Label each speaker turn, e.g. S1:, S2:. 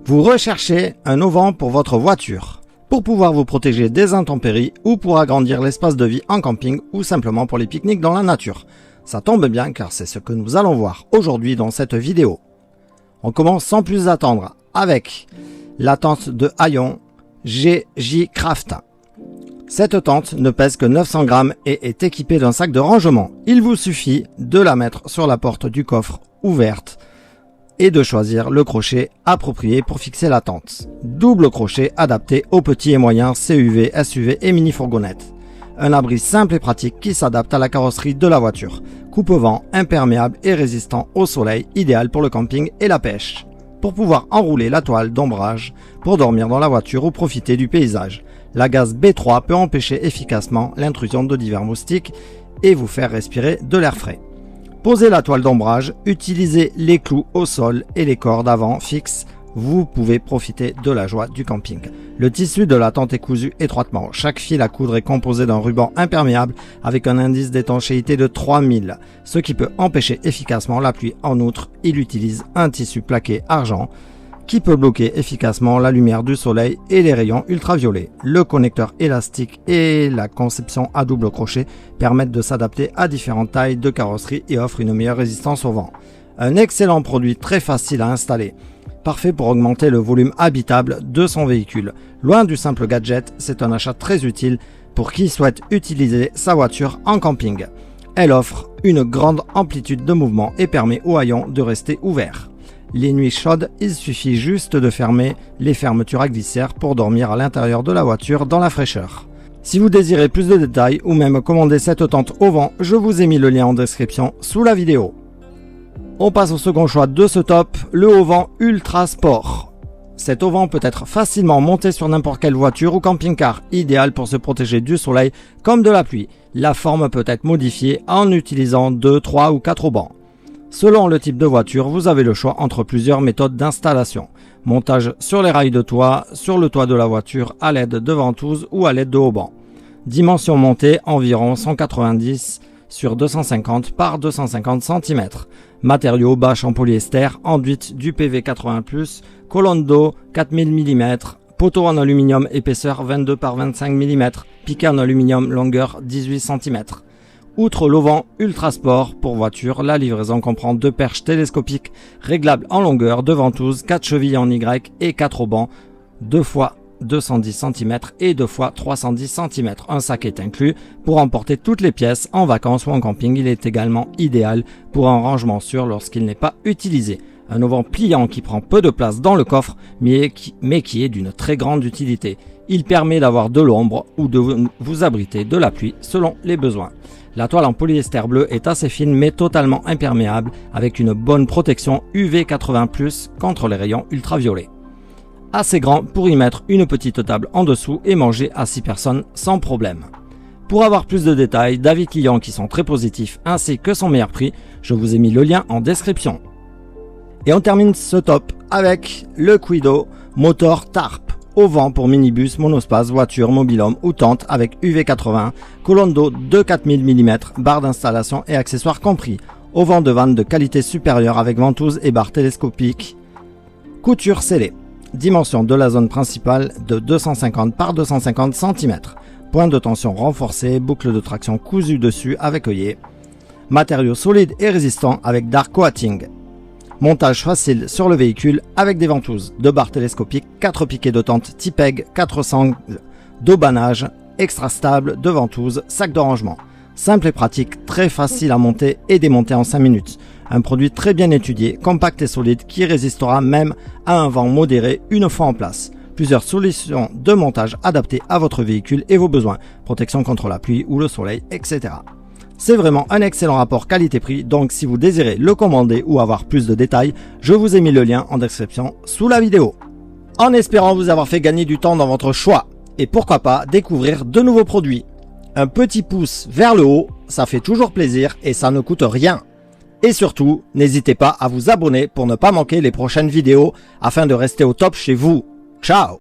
S1: Vous recherchez un auvent pour votre voiture, pour pouvoir vous protéger des intempéries ou pour agrandir l'espace de vie en camping ou simplement pour les pique-niques dans la nature. Ça tombe bien car c'est ce que nous allons voir aujourd'hui dans cette vidéo. On commence sans plus attendre avec la tente de Hayon GJ Craft. Cette tente ne pèse que 900 grammes et est équipée d'un sac de rangement. Il vous suffit de la mettre sur la porte du coffre ouverte et de choisir le crochet approprié pour fixer la tente. Double crochet adapté aux petits et moyens CUV, SUV et mini fourgonnettes. Un abri simple et pratique qui s'adapte à la carrosserie de la voiture. Coupe-vent, imperméable et résistant au soleil, idéal pour le camping et la pêche. Pour pouvoir enrouler la toile d'ombrage pour dormir dans la voiture ou profiter du paysage. La gaze B3 peut empêcher efficacement l'intrusion de divers moustiques et vous faire respirer de l'air frais. Posez la toile d'ombrage, utilisez les clous au sol et les cordes avant fixes. Vous pouvez profiter de la joie du camping. Le tissu de la tente est cousu étroitement. Chaque fil à coudre est composé d'un ruban imperméable avec un indice d'étanchéité de 3000, ce qui peut empêcher efficacement la pluie. En outre, il utilise un tissu plaqué argent qui peut bloquer efficacement la lumière du soleil et les rayons ultraviolets. Le connecteur élastique et la conception à double crochet permettent de s'adapter à différentes tailles de carrosserie et offrent une meilleure résistance au vent. Un excellent produit très facile à installer. Parfait pour augmenter le volume habitable de son véhicule. Loin du simple gadget, c'est un achat très utile pour qui souhaite utiliser sa voiture en camping. Elle offre une grande amplitude de mouvement et permet au haillon de rester ouvert. Les nuits chaudes, il suffit juste de fermer les fermetures à glissière pour dormir à l'intérieur de la voiture dans la fraîcheur. Si vous désirez plus de détails ou même commander cette tente au vent, je vous ai mis le lien en description sous la vidéo. On passe au second choix de ce top, le Haut-Vent Ultra Sport. Cet auvent peut être facilement monté sur n'importe quelle voiture ou camping-car, idéal pour se protéger du soleil comme de la pluie. La forme peut être modifiée en utilisant 2, 3 ou 4 auvents. Selon le type de voiture, vous avez le choix entre plusieurs méthodes d'installation. Montage sur les rails de toit, sur le toit de la voiture à l'aide de ventouses ou à l'aide de haubans. Dimension montée environ 190 sur 250 par 250 cm. Matériaux bâche en polyester, enduite du PV80+, colonne d'eau 4000 mm, poteau en aluminium épaisseur 22 par 25 mm, piqué en aluminium longueur 18 cm. Outre l'auvent Ultra Sport pour voiture, la livraison comprend 2 perches télescopiques réglables en longueur, 2 ventouses, 4 chevilles en Y et 4 aubans, 2 fois 210 cm et 2 fois 310 cm. Un sac est inclus pour emporter toutes les pièces en vacances ou en camping. Il est également idéal pour un rangement sûr lorsqu'il n'est pas utilisé. Un auvent pliant qui prend peu de place dans le coffre mais qui est d'une très grande utilité. Il permet d'avoir de l'ombre ou de vous abriter de la pluie selon les besoins. La toile en polyester bleu est assez fine mais totalement imperméable avec une bonne protection UV80+ contre les rayons ultraviolets. Assez grand pour y mettre une petite table en dessous et manger à 6 personnes sans problème. Pour avoir plus de détails, d'avis clients qui sont très positifs ainsi que son meilleur prix, je vous ai mis le lien en description. Et on termine ce top avec le Quido Motor Tarp. Auvent pour minibus, monospace, voiture, mobil-home ou tente avec UV80, colonne d'eau de 4000 mm, barre d'installation et accessoires compris. Auvent de vanne de qualité supérieure avec ventouse et barre télescopique. Couture scellée. Dimension de la zone principale de 250 par 250 cm. Point de tension renforcé, boucle de traction cousue dessus avec œillet. Matériaux solides et résistants avec dark coating. Montage facile sur le véhicule avec des ventouses, 2 barres télescopiques, 4 piquets de tente Tipeg, 4 sangles d'aubanage, extra stable, de ventouses, sac de rangement. Simple et pratique, très facile à monter et démonter en 5 minutes. Un produit très bien étudié, compact et solide qui résistera même à un vent modéré une fois en place. Plusieurs solutions de montage adaptées à votre véhicule et vos besoins. Protection contre la pluie ou le soleil, etc. C'est vraiment un excellent rapport qualité-prix, donc si vous désirez le commander ou avoir plus de détails, je vous ai mis le lien en description sous la vidéo. En espérant vous avoir fait gagner du temps dans votre choix, et pourquoi pas découvrir de nouveaux produits. Un petit pouce vers le haut, ça fait toujours plaisir et ça ne coûte rien. Et surtout, n'hésitez pas à vous abonner pour ne pas manquer les prochaines vidéos afin de rester au top chez vous. Ciao!